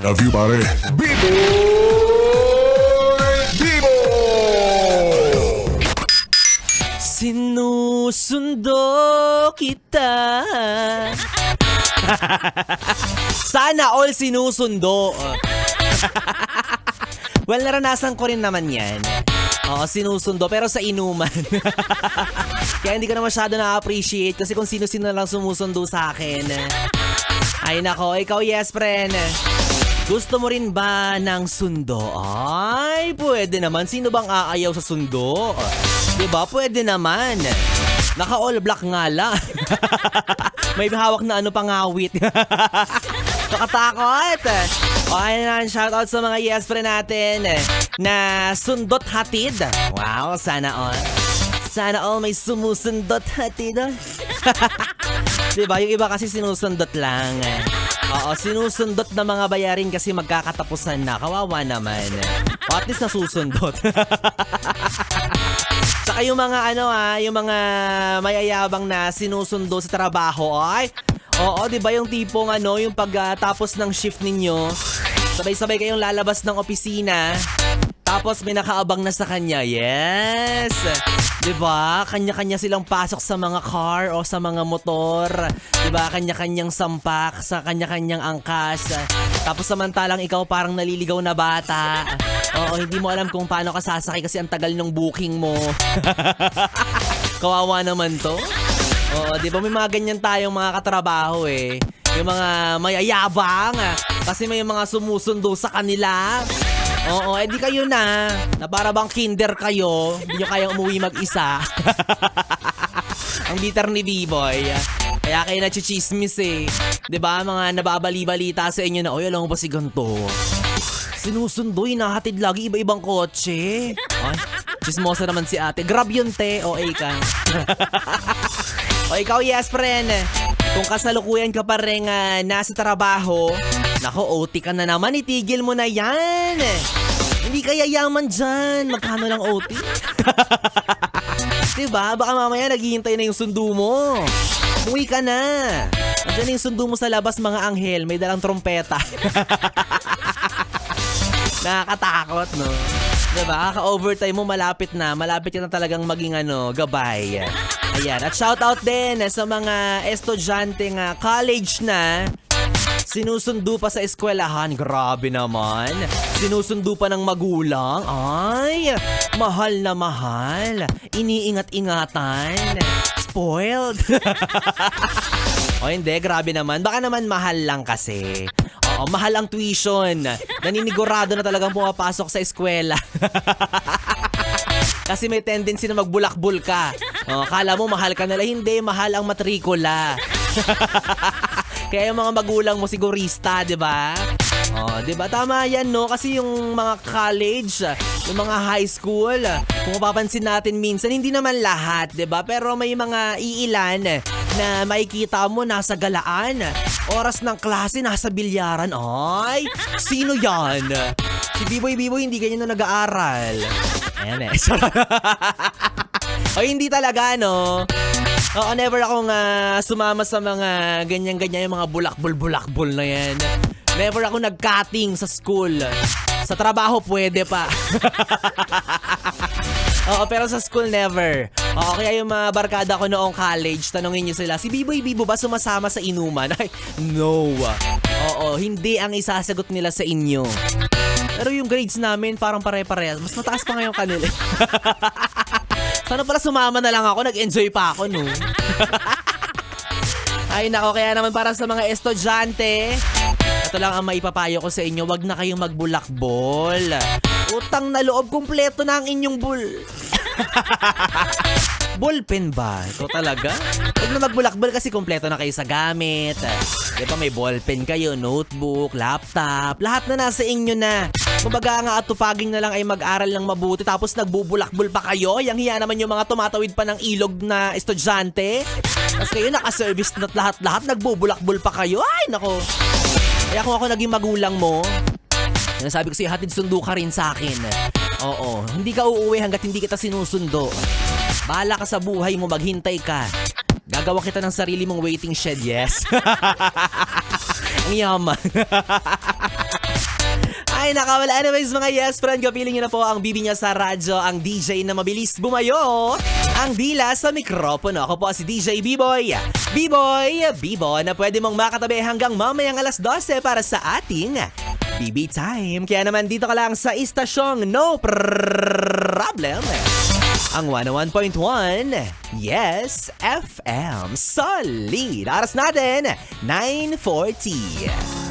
Love you, pare. Bibo! Bibo! Sinusundo kita. Sana all sinusundo. Well, naranasan ko rin naman yan. Oo, sinusundo pero sa inuman. Kaya hindi ko na masyado na-appreciate kasi kung sino-sino lang sumusundo sa akin. Ay nako, ikaw yes friend. Gusto mo rin ba ng sundo? Ay, pwede naman. Sino bang aayaw sa sundo? Diba? Pwede naman. Naka all black nga lang. May hawak na ano pangawit. Nakatakot. Okay na, shoutout sa mga yes friend natin na sundot hatid. Wow, sana all. Sana all may sumusundot hatid. Diba? Yung iba kasi sinusundot lang. Oo, sinusundot na mga bayarin kasi magkakatapusan na. Kawawa naman. O at least nasusundot. Saka yung mga yung mga mayayabang na sinusundo sa trabaho. Ay, oo, 'di ba yung tipong yung pagtapos ng shift ninyo, sabay-sabay kayong lalabas ng opisina, tapos may nakaabang na sa kanya. Yes. 'Di ba? Kanya-kanya silang pasok sa mga car o sa mga motor. 'Di ba? Kanya-kanyang sampak sa kanya-kanyang angkas. Tapos samantalang ikaw parang naliligaw na bata. Oo, hindi mo alam kung paano ka sasakay kasi ang tagal ng booking mo. Kawawa naman 'to. Oo, 'di ba may mga ganyan tayong mga katrabaho eh. Yung mga mayayabang kasi may mga sumusundo sa kanila. Oo, edi kayo na para bang kinder kayo, hindi nyo kayang umuwi mag-isa. Ang bitter ni B-Boy. Kaya kayo nachichismis eh. 'Di ba mga nababali-balita sa inyo na, oy, alam mo ba si ganto? Sinusundo, hinahatid lagi iba-ibang kotse. Ay, chismosa naman si ate. Grab yun, te. O, ka. O, ikaw, yes, friend. Kung kasalukuyan ka pa rin nasa trabaho, nako, OT ka na naman. Itigil mo na yan. Hindi kaya yaman dyan. Magkano lang OT? Diba? Baka mamaya naghihintay na yung sundo mo. Umuwi ka na. Andiyan yung sundo mo sa labas, mga anghel. May dalang trompeta. Nakakatakot, no? Diba? Ka-overtime mo, malapit na. Malapit ka na talagang maging gabay. Ayan. At shoutout din sa mga estudyante college na sinusundo pa sa eskwelahan. Grabe naman. Sinusundo pa ng magulang. Ay, mahal na mahal. Iniingat-ingatan. Spoiled. O hindi, grabe naman. Baka naman mahal lang kasi. Oo, mahal ang tuition. Naninigurado na talagang pumapasok sa eskwela. Kasi may tendency na magbulakbul ka. Kala mo mahal ka nila. Hindi, mahal ang matrikula. Kaya yung mga magulang mo sigurista, di ba? Di ba? Tama yan, no? Kasi yung mga college, yung mga high school, kung mapapansin natin minsan, hindi naman lahat, di ba? Pero may mga iilan na makikita mo nasa galaan. Oras ng klase, nasa bilyaran. Ay, sino yan? Si B-Boy hindi ganyan na nag-aaral. Ayan eh. O hindi talaga, no? Oo, never akong sumama sa mga ganyan-ganyan, yung mga bulakbol-bulakbol na yan. Never ako nag-cutting sa school. Sa trabaho, pwede pa. Oo, pero sa school, never. Oo, kaya yung mga barkada ko noong college, tanongin nyo sila, si B-Boy Bibo ba sumasama sa inuman? Ay, no. Oo, hindi ang isasagot nila sa inyo. Pero yung grades namin, parang pare-parehas. Mas mataas pa ngayon kanila. Sana pala sumama na lang ako, nag-enjoy pa ako, no? Ay nako, kaya naman para sa mga estudyante, ito lang ang maipapayo ko sa inyo, wag na kayong magbulakbol. Utang na loob, kumpleto na ang inyong ballpen ba? Ito talaga? Huwag na magbulakbol kasi kumpleto na kayo sa gamit. Diba may ballpen kayo, notebook, laptop, lahat na nasa inyo na. Kumbaga nga atupaging na lang ay mag-aral ng mabuti tapos nagbubulakbol pa kayo. Yang hiya naman yung mga tumatawid pa ng ilog na estudyante. Tapos kayo naka-service na lahat-lahat, nagbubulakbol pa kayo. Ay, nako. Kaya kung ako naging magulang mo, sinasabi ko sa'yo, hatid sundo ka rin sa akin. Oo, hindi ka uuwi hanggat hindi kita sinusundo. Bahala ka sa buhay mo, maghintay ka. Gagawa kita ng sarili mong waiting shed, yes? Ang yaman. Ay, nakawala. Anyways, mga yes friend, kapiling nyo na po ang bibi niya sa radyo, ang DJ na mabilis bumayo, ang dila sa mikropono. Ako po si DJ B-Boy. B-Boy na pwede mong makatabi hanggang mamayang alas 12 para sa ating BB Time. Kaya naman dito ka lang sa istasyong No Problem. Ang 101.1, Yes FM. Solid. Oras natin, 9:40.